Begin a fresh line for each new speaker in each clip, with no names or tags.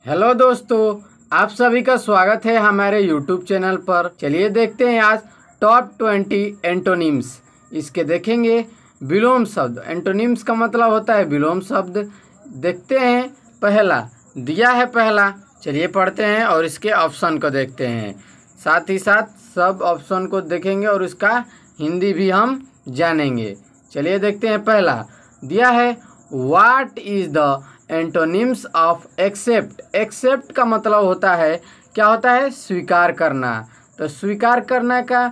Hello दोस्तों, आप सभी का स्वागत है हमारे यूट्यूब चैनल पर। चलिए देखते हैं आज टॉप 20 एंटोनिम्स। इसके देखेंगे विलोम शब्द। एंटोनिम्स का मतलब होता है विलोम शब्द। देखते हैं पहला दिया है पहला। चलिए पढ़ते हैं और इसके ऑप्शन को देखते हैं। साथ ही साथ सब ऑप्शन को देखेंगे और इसका हिंदी भी हम जानेंगे। चलिए देखते हैं पहला दिया है what is the antonyms of accept. Accept का मतलब होता है क्या होता है स्वीकार करना। तो स्वीकार करना का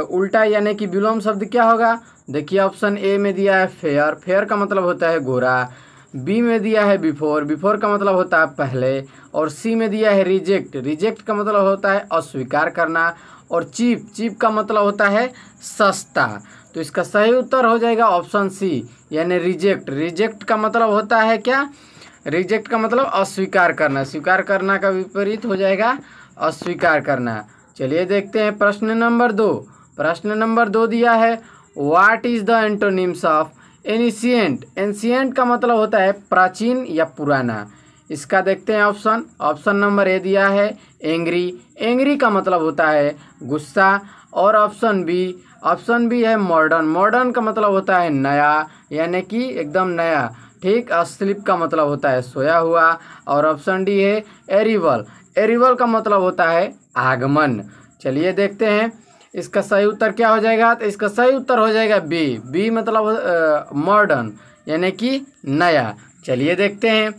उल्टा यानी कि विलोम शब्द क्या होगा। देखिए ऑप्शन ए में दिया है फेयर। फेयर का मतलब होता है गोरा। बी में दिया है बिफोर। बिफोर का मतलब होता है पहले। और सी में दिया है रिजेक्ट। रिजेक्ट का मतलब होता है अस्वीकार करना। और चीप। चीप का मतलब होता है सस्ता। तो इसका सही उत्तर हो जाएगा ऑप्शन सी यानी रिजेक्ट। रिजेक्ट का मतलब होता है क्या। रिजेक्ट का मतलब अस्वीकार करना। स्वीकार करना का विपरीत हो जाएगा अस्वीकार करना। चलिए देखते हैं प्रश्न नंबर 2। प्रश्न नंबर 2 दिया है what is the antonyms of ancient. Ancient का मतलब होता है प्राचीन या पुराना। इसका देखते हैं ऑप्शन। ऑप्शन नंबर ए दिया है एंग्री। एंग्री का मतलब होता है गुस्सा। और ऑप्शन बी है मॉडर्न। मॉडर्न का मतलब होता है नया यानी कि एकदम नया। ठीक। अस्लीप का मतलब होता है सोया हुआ। और ऑप्शन डी है एरिवल। एरिवल का मतलब होता है आगमन। चलिए देखते हैं इसका सही उत्तर क्या हो जाएगा। तो इसका सही उत्तर हो जाएगा बी। बी मतलब मॉडर्न यानी कि नया। चलिए देखते हैं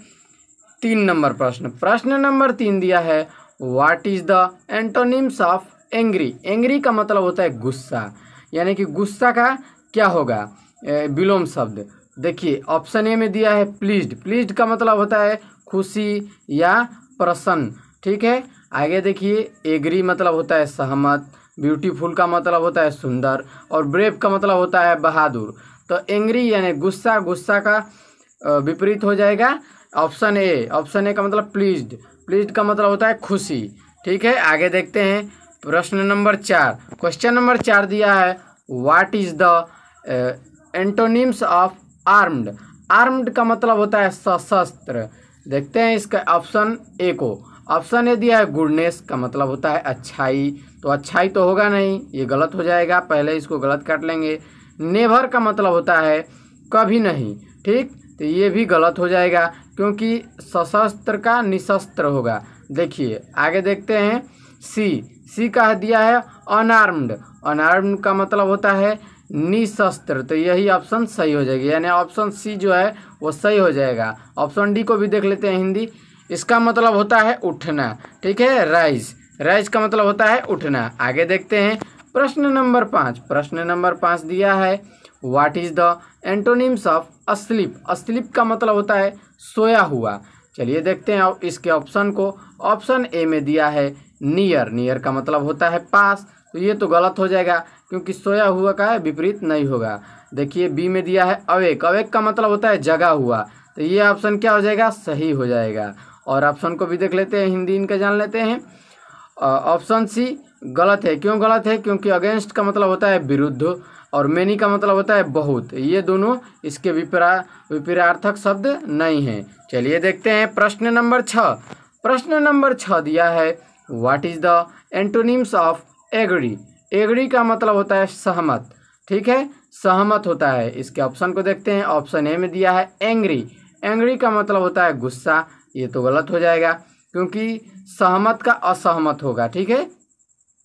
3 नंबर प्रश्न। प्रश्न नंबर 3 दिया है what is the antonyms of angry. Angry का मतलब होता है गुस्सा यानी कि गुस्सा का क्या होगा विलोम शब्द। देखिए ऑप्शन ए में दिया है प्लीज्ड। प्लीज्ड का मतलब होता है खुशी या प्रसन्न। ठीक है। आगे देखिए एग्री मतलब होता है सहमत। ब्यूटीफुल का मतलब होता है सुंदर। और ब्रेव का मतलब होता है बहादुर। तो एंग्री यानी गुस्सा। गुस्सा का विपरीत हो जाएगा ऑप्शन ए। ऑप्शन ए का मतलब प्लीज्ड। प्लीज्ड का मतलब होता है खुशी। ठीक है। आगे देखते हैं प्रश्न नंबर 4। क्वेश्चन नंबर 4 दिया है what is the antonyms of armed. Armed का मतलब होता है सशस्त्र। देखते हैं इसका ऑप्शन ए को। ऑप्शन ए दिया है गुडनेस का मतलब होता है अच्छाई। तो अच्छाई तो होगा नहीं, ये गलत हो जाएगा। पहले इसको गलत काट लेंगे। नेवर का मतलब होता है कभी नहीं। ठीक। तो ये भी गलत हो जाएगा क्योंकि सशस्त्र का निशस्त्र होगा। देखिए आगे देखते हैं सी का दिया है अनआर्म्ड। अनआर्म्ड का मतलब होता है निशस्त्र। तो यही ऑप्शन सही हो जाएगी यानी ऑप्शन सी जो है वो सही हो जाएगा। ऑप्शन डी को भी देख लेते हैं हिंदी। इसका मतलब होता है उठना। ठीक है। राइज। राइज का मतलब होता है उठना। आगे देखते हैं प्रश्न नंबर 5। प्रश्न नंबर 5 दिया है what is the antonyms of asleep. Asleep का मतलब होता है सोया हुआ। चलिए देखते हैं इसके ऑप्शन को। ऑप्शन ए में दिया है नियर। नियर का मतलब होता है पास। तो ये तो गलत हो जाएगा क्योंकि सोया हुआ का विपरीत नहीं होगा। देखिए बी में दिया है अवेक। अवेक का मतलब होता है जगा हुआ। तो ये ऑप्शन क्या हो जाएगा सही हो जाएगा। और ऑप्शन को भी देख लेते हैं हिंदी इनका जान लेते हैं। ऑप्शन सी गलत है। क्यों गलत है क्योंकि अगेंस्ट का मतलब होता है विरुद्ध। और मेनी का मतलब होता है बहुत। ये दोनों इसके विपरीतार्थक शब्द नहीं हैं। चलिए देखते हैं प्रश्न नंबर 6। प्रश्न नंबर 6 दिया है what is the antonyms of agree. Agree का मतलब होता है सहमत। ठीक है। सहमत होता है। इसके ऑप्शन को देखते हैं। ऑप्शन ए में दिया है एंग्री। एंग्री का मतलब होता है गुस्सा। ये तो गलत हो जाएगा क्योंकि सहमत का असहमत होगा। ठीक है।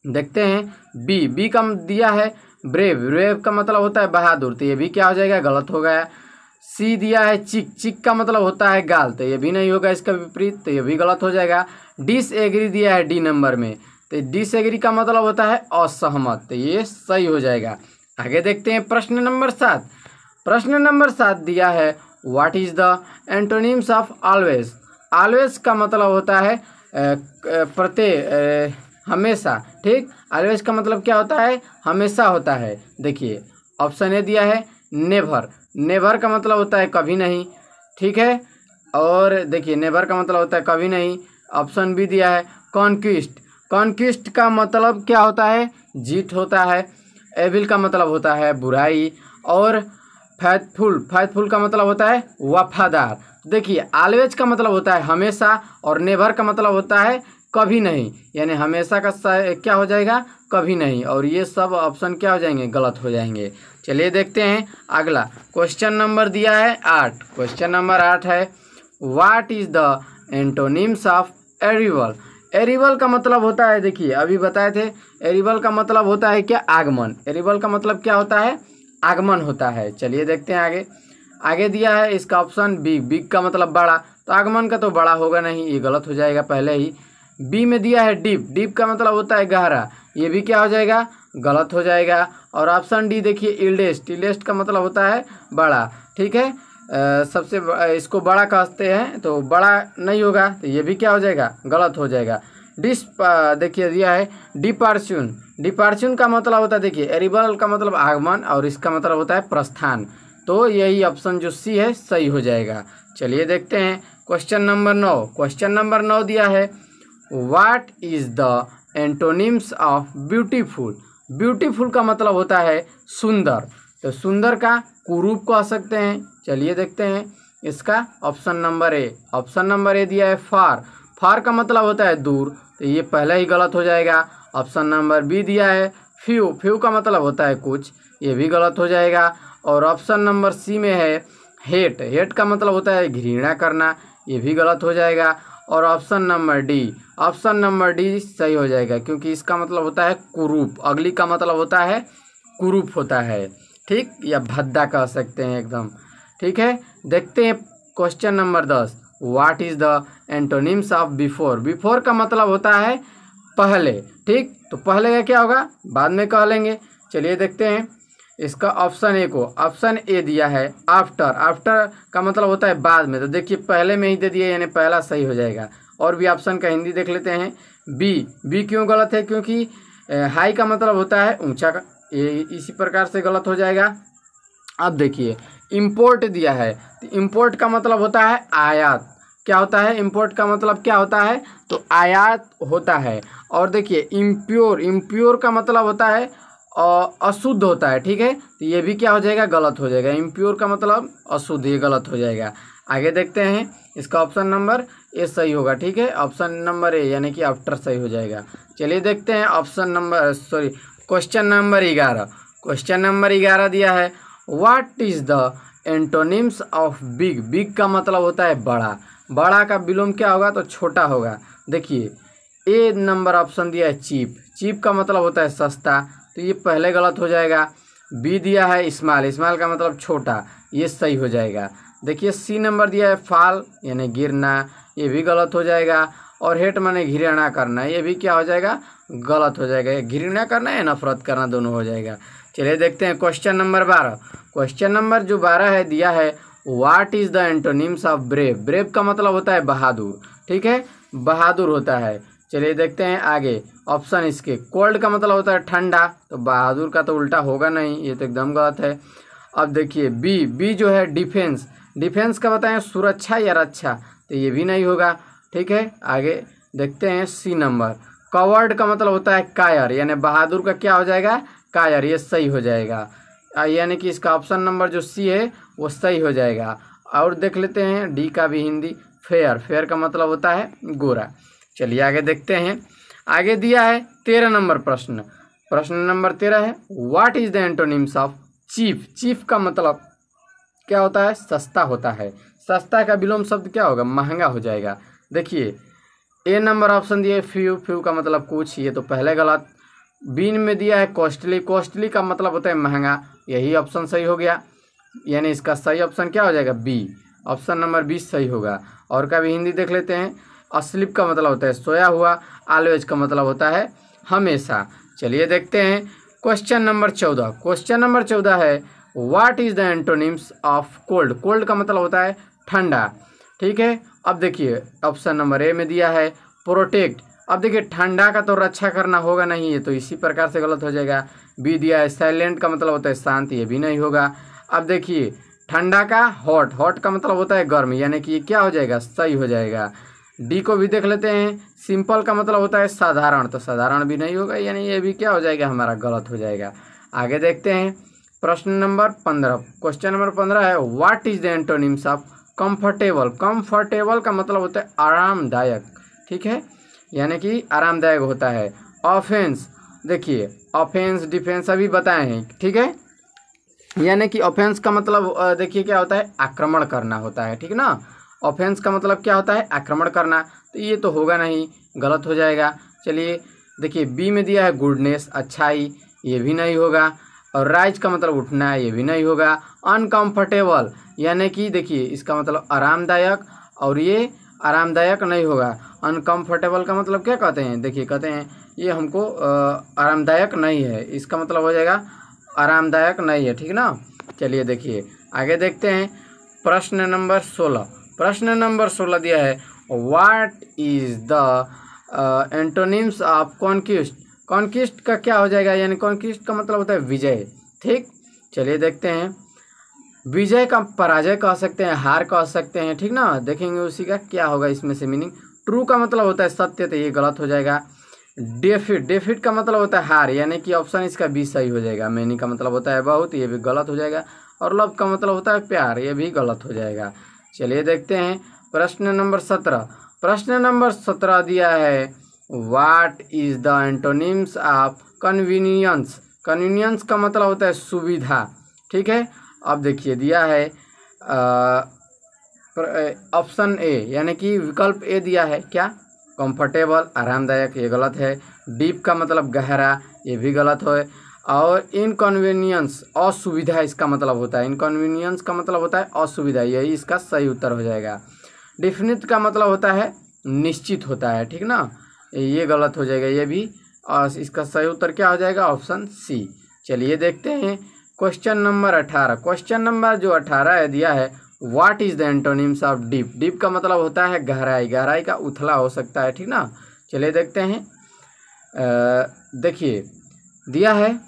देखते हैं बी का दिया है ब्रेव। ब्रेव का मतलब होता है बहादुर। तो ये भी क्या हो जाएगा गलत हो गया। सी दिया है चिक। चिक का मतलब होता है गाल। तो ये भी नहीं होगा इसका विपरीत। तो ये भी गलत हो जाएगा। डिसएग्री दिया है डी नंबर में। तो डिसएग्री का मतलब होता है असहमत। तो ये सही हो जाएगा। आगे देखते हैं प्रश्न नंबर 7। प्रश्न नंबर 7 दिया है what is the antonyms of always. Always का मतलब होता है हमेशा। ठीक। ऑलवेज का मतलब क्या होता है हमेशा होता है। देखिए ऑप्शन ए दिया है नेवर। नेवर का मतलब होता है कभी नहीं। ठीक है। और देखिए नेवर का मतलब होता है कभी नहीं। ऑप्शन बी दिया है कॉन्क्विस्ट। कॉन्क्विस्ट का मतलब क्या होता है जीत होता है। एविल का मतलब होता है बुराई। और फैथफुल। फैथफुल का मतलब होता है वफादार। देखिए ऑलवेज का मतलब होता है हमेशा और नेवर का मतलब होता है कभी नहीं, यानी हमेशा का क्या हो जाएगा, कभी नहीं, और ये सब ऑप्शन क्या हो जाएंगे, गलत हो जाएंगे। चलिए देखते हैं अगला क्वेश्चन नंबर दिया है 8। क्वेश्चन नंबर 8 है what is the antonyms of arrival. Arrival का मतलब होता है, देखिए अभी बताए थे, एरिवल का मतलब होता है क्या, आगमन। एरिवल का मतलब क्या होता है, आगमन होता है। चलिए देखते हैं आगे। आगे दिया है इसका ऑप्शन बिग। बिग का मतलब बड़ा, तो आगमन का तो बड़ा होगा नहीं, ये गलत हो जाएगा पहले ही। बी में दिया है डीप। डीप का मतलब होता है गहरा, ये भी क्या हो जाएगा, गलत हो जाएगा। और ऑप्शन डी देखिए इल्डेस्ट। इल्डेस्ट का मतलब होता है बड़ा, ठीक है, इसको बड़ा कहते हैं, तो बड़ा नहीं होगा, तो ये भी क्या हो जाएगा, गलत हो जाएगा। देखिए दिया है डिपार्चून। डिपार्चून का मतलब होता है, देखिए एरिबल का मतलब आगमन और इसका मतलब होता है प्रस्थान, तो यही ऑप्शन जो सी है सही हो जाएगा। चलिए देखते हैं क्वेश्चन नंबर 9। क्वेश्चन नंबर 9 दिया है what is the antonyms of beautiful. Beautiful का मतलब होता है सुंदर, तो सुंदर का कुरूप कह सकते हैं। चलिए देखते हैं इसका option number A. Option number A दिया है फार। फार का मतलब होता है दूर, तो ये पहले ही गलत हो जाएगा। ऑप्शन नंबर बी दिया है फ्यू। फ्यू का मतलब होता है कुछ, ये भी गलत हो जाएगा। और ऑप्शन नंबर सी में है हेट। हेट का मतलब होता है घृणा करना, ये भी गलत हो जाएगा। और option number D, option number D सही हो जाएगा, क्योंकि इसका मतलब होता है कुरूप। अगली का मतलब होता है कुरूप होता है, ठीक, या भद्दा कह सकते हैं एकदम, ठीक है। देखते हैं question number 10 what is the antonyms of before. Before का मतलब होता है पहले, ठीक, तो पहले का क्या होगा, बाद में कह लेंगे। चलिए देखते हैं इसका ऑप्शन ए को। ऑप्शन ए दिया है आफ्टर। आफ्टर का मतलब होता है बाद में, तो देखिए पहले में ही दे दिया, यानी पहला सही हो जाएगा। और भी ऑप्शन का हिंदी देख लेते हैं। बी। बी क्यों गलत है, क्योंकि हाई का मतलब होता है ऊंचा का, ये इसी प्रकार से गलत हो जाएगा। अब देखिए इम्पोर्ट दिया है, तो इम्पोर्ट का मतलब होता है आयात। क्या होता है, इम्पोर्ट का मतलब क्या होता है, तो आयात होता है। और देखिए इम्प्योर। इम्प्योर का मतलब होता है अशुद्ध होता है, ठीक है, तो ये भी क्या हो जाएगा, गलत हो जाएगा। इम्प्योर का मतलब अशुद्ध, ये गलत हो जाएगा। आगे देखते हैं इसका ऑप्शन नंबर ए सही होगा, ठीक है, ऑप्शन नंबर ए यानी कि आफ्टर सही हो जाएगा। चलिए देखते हैं क्वेश्चन नंबर 11। क्वेश्चन नंबर 11 दिया है what is the antonyms of big. Big का मतलब होता है बड़ा। बड़ा का विलोम क्या होगा, तो छोटा होगा। देखिए ए नंबर ऑप्शन दिया है चीप। चीप का मतलब होता है सस्ता, तो ये पहले गलत हो जाएगा। बी दिया है स्मॉल। स्मॉल का मतलब छोटा, ये सही हो जाएगा। देखिए सी नंबर दिया है फॉल यानी गिरना, ये भी गलत हो जाएगा। और हेट माने घृणा करना, ये भी क्या हो जाएगा, गलत हो जाएगा। घृणा करना या नफरत करना दोनों हो जाएगा। चलिए देखते हैं क्वेश्चन नंबर 12। क्वेश्चन नंबर जो 12 है दिया है what is the antonyms of brave. Brave का मतलब होता है बहादुर, ठीक है, बहादुर होता है। चलिए देखते हैं आगे ऑप्शन इसके। कोल्ड का मतलब होता है ठंडा, तो बहादुर का तो उल्टा होगा नहीं, ये तो एकदम गलत है। अब देखिए बी। बी जो है डिफेंस। डिफेंस का बताएं सुरक्षा या रक्षा, तो ये भी नहीं होगा, ठीक है। आगे देखते हैं सी नंबर। कवर्ड का मतलब होता है कायर, यानी बहादुर का क्या हो जाएगा, कायर, ये सही हो जाएगा। यानी कि इसका ऑप्शन नंबर जो सी है वो सही हो जाएगा। और देख लेते हैं डी का भी हिंदी। फेयर। फेयर का मतलब होता है गोरा। चलिए आगे देखते हैं। आगे दिया है 13 नंबर प्रश्न। प्रश्न नंबर 13 है what is the antonyms of cheap. Cheap का मतलब क्या होता है, सस्ता होता है। सस्ता का विलोम शब्द क्या होगा, महंगा हो जाएगा। देखिए ए नंबर ऑप्शन दिया है फ्यू। फ्यू का मतलब कुछ, ये तो पहले गलत। बी में दिया है कॉस्टली। कॉस्टली का मतलब होता है महंगा, यही ऑप्शन सही हो गया। यानी इसका सही ऑप्शन क्या हो जाएगा, बी। ऑप्शन नंबर 20 सही होगा। और का भी हिंदी देख लेते हैं। अस्लीप का मतलब होता है सोया हुआ। ऑलवेज का मतलब होता है हमेशा। चलिए देखते हैं क्वेश्चन नंबर 14। क्वेश्चन नंबर 14 है what is the antonyms of cold. Cold का मतलब होता है ठंडा, ठीक है। अब देखिए ऑप्शन नंबर ए में दिया है प्रोटेक्ट। अब देखिए ठंडा का तो रक्षा करना होगा नहीं, ये तो इसी प्रकार से गलत हो जाएगा। बी दिया है साइलेंट का मतलब होता है शांत, ये भी नहीं होगा। अब देखिए ठंडा का हॉट। हॉट का मतलब होता है गर्म, यानी कि ये क्या हो जाएगा, सही हो जाएगा। डी को भी देख लेते हैं। सिंपल का मतलब होता है साधारण, तो साधारण भी नहीं होगा, यानी ये भी क्या हो जाएगा, हमारा गलत हो जाएगा। आगे देखते हैं प्रश्न नंबर 15। क्वेश्चन नंबर 15 है what is the antonyms of comfortable, comfortable का मतलब होता है आरामदायक, ठीक है, यानी कि आरामदायक होता है। ऑफेंस, देखिए ऑफेंस डिफेंस अभी बताए हैं, ठीक है, यानी कि ऑफेंस का मतलब देखिए क्या होता है, आक्रमण करना होता है, ठीक ना। ऑफेंस का मतलब क्या होता है, आक्रमण करना, तो ये तो होगा नहीं, गलत हो जाएगा। चलिए देखिए बी में दिया है गुडनेस, अच्छाई, ये भी नहीं होगा। और राइज का मतलब उठना है, ये भी नहीं होगा। अनकंफर्टेबल यानी कि देखिए इसका मतलब आरामदायक, और ये आरामदायक नहीं होगा। अनकंफर्टेबल का मतलब क्या कहते हैं, देखिए कहते हैं ये हमको आरामदायक नहीं है, इसका मतलब हो जाएगा आरामदायक नहीं है, ठीक ना। चलिए देखिए आगे देखते हैं प्रश्न नंबर 16। प्रश्न नंबर 16 दिया है what is the antonyms of conquest. Conquest का क्या हो जाएगा, यानी कॉन्क्विस्ट का मतलब होता है विजय, ठीक। चलिए देखते हैं, विजय का पराजय कह सकते हैं, हार कह सकते हैं, ठीक ना। देखेंगे उसी का क्या होगा इसमें से मीनिंग। ट्रू का मतलब होता है सत्य, तो ये गलत हो जाएगा। डेफिट, डेफिट का मतलब होता है हार, यानी कि ऑप्शन इसका बी सही हो जाएगा। मैनी का मतलब होता है बहुत, ये भी गलत हो जाएगा। और लव का मतलब होता है प्यार, ये भी गलत हो जाएगा। चलिए देखते हैं प्रश्न नंबर 17। प्रश्न नंबर 17 दिया है what is the antonyms of convenience. Convenience का मतलब होता है सुविधा, ठीक है। अब देखिए दिया है ऑप्शन ए, यानी कि विकल्प ए दिया है क्या, कंफर्टेबल आरामदायक, ये गलत है। डीप का मतलब गहरा, ये भी गलत है। और इनकन्वीनियंस असुविधा इसका मतलब होता है, इनकन्वीनियंस का मतलब होता है असुविधा, यही इसका सही उत्तर हो जाएगा। डिफिनिट का मतलब होता है निश्चित होता है, ठीक ना, ये गलत हो जाएगा ये भी। और इसका सही उत्तर क्या हो जाएगा, ऑप्शन सी। चलिए देखते हैं क्वेश्चन नंबर 18। क्वेश्चन नंबर जो 18 है दिया है what is the antonyms of deep. Deep का मतलब होता है गहराई, गहराई का उथला हो सकता है, ठीक ना। चलिए देखते हैं, देखिए दिया है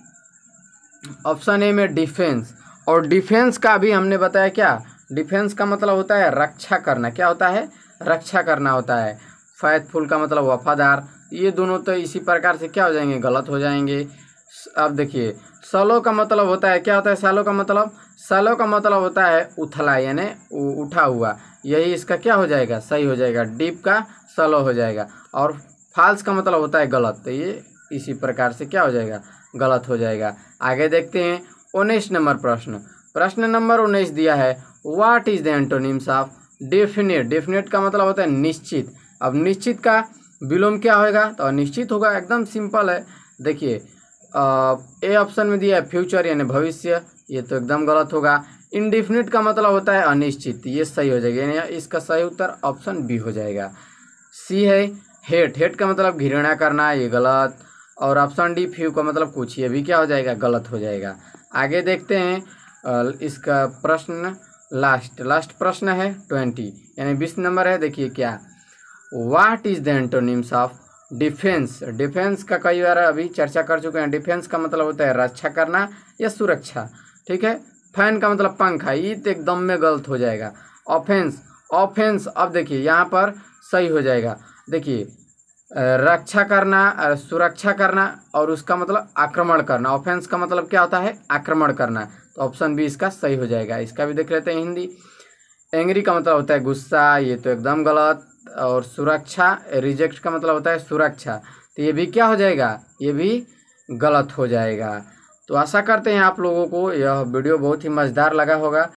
ऑप्शन ए में डिफेंस। और डिफेंस का भी हमने बताया क्या, डिफेंस का मतलब होता है रक्षा करना, क्या होता है, रक्षा करना होता है। फैथफुल का मतलब वफादार, ये दोनों तो इसी प्रकार से क्या हो जाएंगे, गलत हो जाएंगे। अब देखिए सैलो का मतलब होता है, क्या होता है सैलो का मतलब, सैलो का मतलब होता है उथला, यानी उठा हुआ, यही इसका क्या हो जाएगा, सही हो जाएगा। डीप का सैलो हो जाएगा। और फॉल्स का मतलब होता है गलत, तो ये इसी प्रकार से क्या हो जाएगा, गलत हो जाएगा। आगे देखते हैं 19 नंबर प्रश्न। प्रश्न नंबर 19 दिया है what is the antonyms of definite. Definite का मतलब होता है निश्चित। अब निश्चित का विलोम क्या होगा, तो अनिश्चित होगा, एकदम सिंपल है। देखिए ए ऑप्शन में दिया है फ्यूचर यानी भविष्य, ये तो एकदम गलत होगा। इनडिफिनिट का मतलब होता है अनिश्चित, ये सही हो जाएगा, यानी इसका सही उत्तर ऑप्शन बी हो जाएगा। सी है हेट। हेट का मतलब घृणा करना, ये गलत। और ऑप्शन डी फ्यू का मतलब कुछ, ये भी क्या हो जाएगा, गलत हो जाएगा। आगे देखते हैं इसका प्रश्न लास्ट प्रश्न है 20 यानी 20 नंबर है। देखिए क्या what is the antonyms of defence. Defence का कई बार अभी चर्चा कर चुके हैं। डिफेंस का मतलब होता है रक्षा करना या सुरक्षा, ठीक है। फैन का मतलब पंखा, ये तो एकदम में गलत हो जाएगा। ऑफेंस, ऑफेंस अब देखिए यहाँ पर सही हो जाएगा। देखिए रक्षा करना, सुरक्षा करना, और उसका मतलब आक्रमण करना। ऑफेंस का मतलब क्या होता है, आक्रमण करना, तो ऑप्शन बी इसका सही हो जाएगा। इसका भी देख लेते हैं हिंदी। एंग्री का मतलब होता है गुस्सा, ये तो एकदम गलत। और सुरक्षा, रिजेक्ट का मतलब होता है सुरक्षा, तो ये भी क्या हो जाएगा, ये भी गलत हो जाएगा। तो आशा करते हैं आप लोगों को यह वीडियो बहुत ही मज़ेदार लगा होगा।